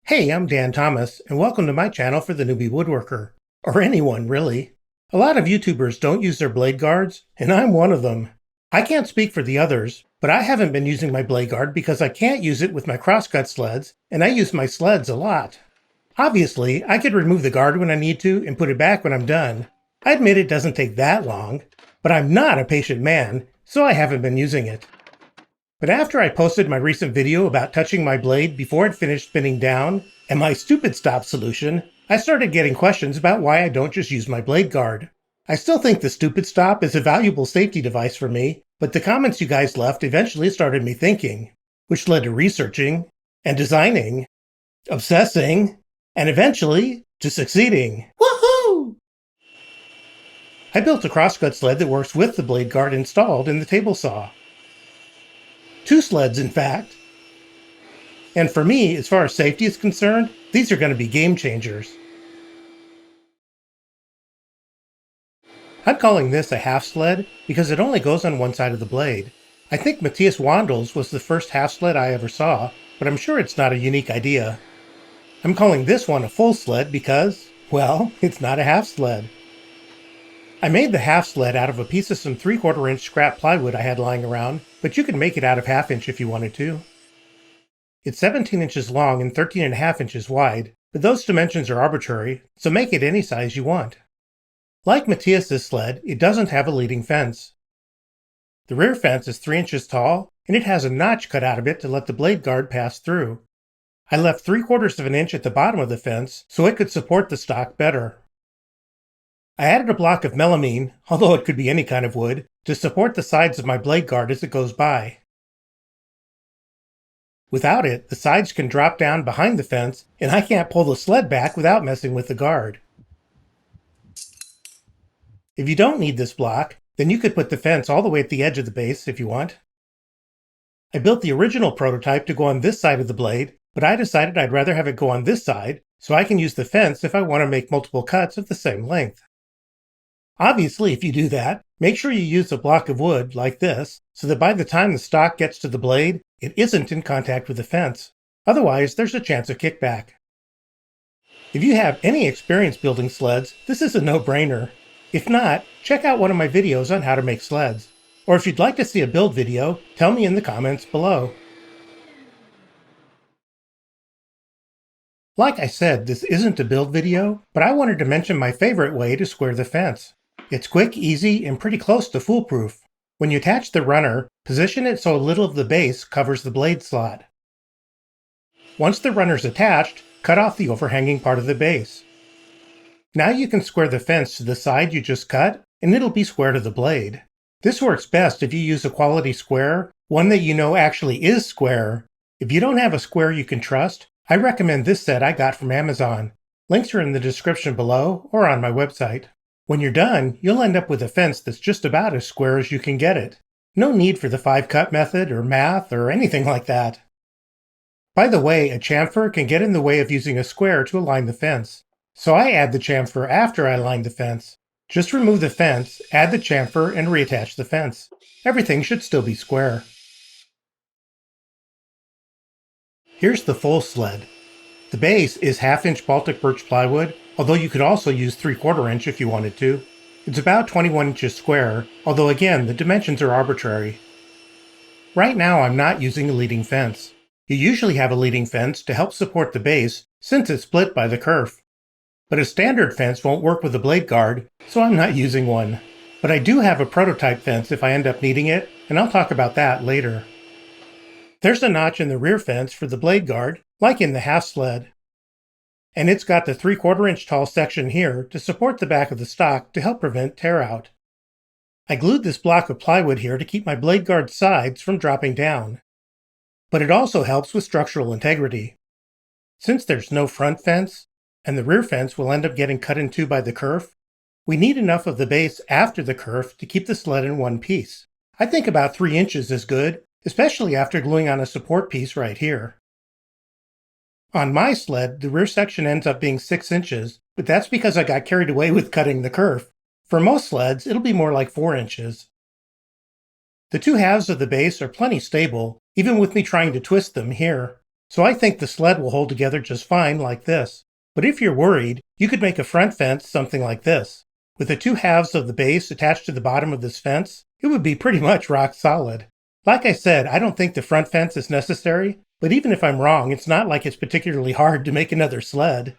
Hey, I'm Dan Thomas, and welcome to my channel for the Newbie Woodworker. Or anyone, really. A lot of YouTubers don't use their blade guards, and I'm one of them. I can't speak for the others, but I haven't been using my blade guard because I can't use it with my crosscut sleds, and I use my sleds a lot. Obviously, I could remove the guard when I need to and put it back when I'm done. I admit it doesn't take that long, but I'm not a patient man, so I haven't been using it. But after I posted my recent video about touching my blade before it finished spinning down, and my stupid stop solution, I started getting questions about why I don't just use my blade guard. I still think the stupid stop is a valuable safety device for me, but the comments you guys left eventually started me thinking, which led to researching, and designing, obsessing, and eventually to succeeding. Woohoo! I built a crosscut sled that works with the blade guard installed in the table saw. 2 sleds, in fact. And for me, as far as safety is concerned, these are going to be game changers. I'm calling this a half sled because it only goes on one side of the blade. I think Matthias Wandel's was the first half sled I ever saw, but I'm sure it's not a unique idea. I'm calling this one a full sled because, well, it's not a half sled. I made the half sled out of a piece of some 3/4 inch scrap plywood I had lying around, but you can make it out of 1/2 inch if you wanted to. It's 17 inches long and 13.5 inches wide, but those dimensions are arbitrary, so make it any size you want. Like Matthias's sled, it doesn't have a leading fence. The rear fence is 3 inches tall, and it has a notch cut out of it to let the blade guard pass through. I left 3/4 of an inch at the bottom of the fence so it could support the stock better. I added a block of melamine, although it could be any kind of wood, to support the sides of my blade guard as it goes by. Without it, the sides can drop down behind the fence, and I can't pull the sled back without messing with the guard. If you don't need this block, then you could put the fence all the way at the edge of the base if you want. I built the original prototype to go on this side of the blade, but I decided I'd rather have it go on this side so I can use the fence if I want to make multiple cuts of the same length. Obviously, if you do that, make sure you use a block of wood, like this, so that by the time the stock gets to the blade, it isn't in contact with the fence. Otherwise, there's a chance of kickback. If you have any experience building sleds, this is a no-brainer. If not, check out one of my videos on how to make sleds. Or if you'd like to see a build video, tell me in the comments below. Like I said, this isn't a build video, but I wanted to mention my favorite way to square the fence. It's quick, easy, and pretty close to foolproof. When you attach the runner, position it so a little of the base covers the blade slot. Once the runner's attached, cut off the overhanging part of the base. Now you can square the fence to the side you just cut, and it'll be square to the blade. This works best if you use a quality square, one that you know actually is square. If you don't have a square you can trust, I recommend this set I got from Amazon. Links are in the description below or on my website. When you're done, you'll end up with a fence that's just about as square as you can get it. No need for the 5-cut method or math or anything like that. By the way, a chamfer can get in the way of using a square to align the fence. So I add the chamfer after I align the fence. Just remove the fence, add the chamfer, and reattach the fence. Everything should still be square. Here's the full sled. The base is 1/2 inch Baltic birch plywood, although you could also use 3/4 inch if you wanted to. It's about 21 inches square, although again, the dimensions are arbitrary. Right now I'm not using a leading fence. You usually have a leading fence to help support the base since it's split by the kerf. But a standard fence won't work with a blade guard, so I'm not using one. But I do have a prototype fence if I end up needing it, and I'll talk about that later. There's a notch in the rear fence for the blade guard, like in the half sled. And it's got the 3/4 inch tall section here to support the back of the stock to help prevent tear out. I glued this block of plywood here to keep my blade guard sides from dropping down. But it also helps with structural integrity. Since there's no front fence, and the rear fence will end up getting cut in two by the kerf, we need enough of the base after the kerf to keep the sled in one piece. I think about 3 inches is good, especially after gluing on a support piece right here. On my sled, the rear section ends up being 6 inches, but that's because I got carried away with cutting the kerf. For most sleds, it'll be more like 4 inches. The 2 halves of the base are plenty stable, even with me trying to twist them here. So I think the sled will hold together just fine like this. But if you're worried, you could make a front fence something like this. With the two halves of the base attached to the bottom of this fence, it would be pretty much rock solid. Like I said, I don't think the front fence is necessary, but even if I'm wrong, it's not like it's particularly hard to make another sled.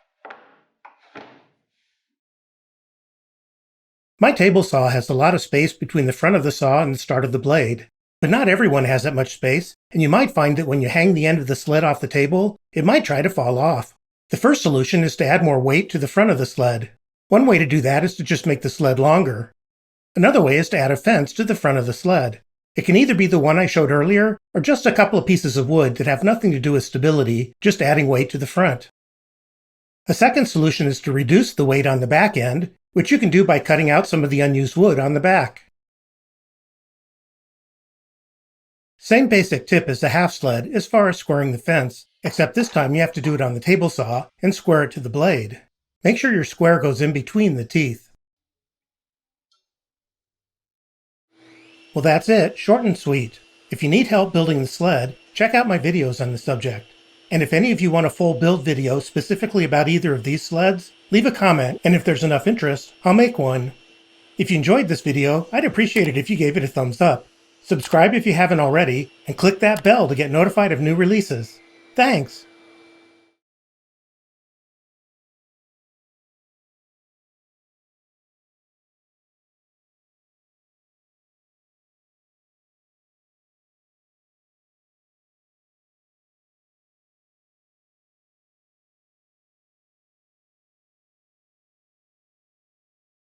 My table saw has a lot of space between the front of the saw and the start of the blade. But not everyone has that much space, and you might find that when you hang the end of the sled off the table, it might try to fall off. The first solution is to add more weight to the front of the sled. One way to do that is to just make the sled longer. Another way is to add a fence to the front of the sled. It can either be the one I showed earlier, or just a couple of pieces of wood that have nothing to do with stability, just adding weight to the front. A second solution is to reduce the weight on the back end, which you can do by cutting out some of the unused wood on the back. Same basic tip as the half sled as far as squaring the fence, except this time you have to do it on the table saw and square it to the blade. Make sure your square goes in between the teeth. Well, that's it, short and sweet. If you need help building the sled, check out my videos on the subject. And if any of you want a full build video specifically about either of these sleds, leave a comment, and if there's enough interest, I'll make one. If you enjoyed this video, I'd appreciate it if you gave it a thumbs up. Subscribe if you haven't already, and click that bell to get notified of new releases. Thanks!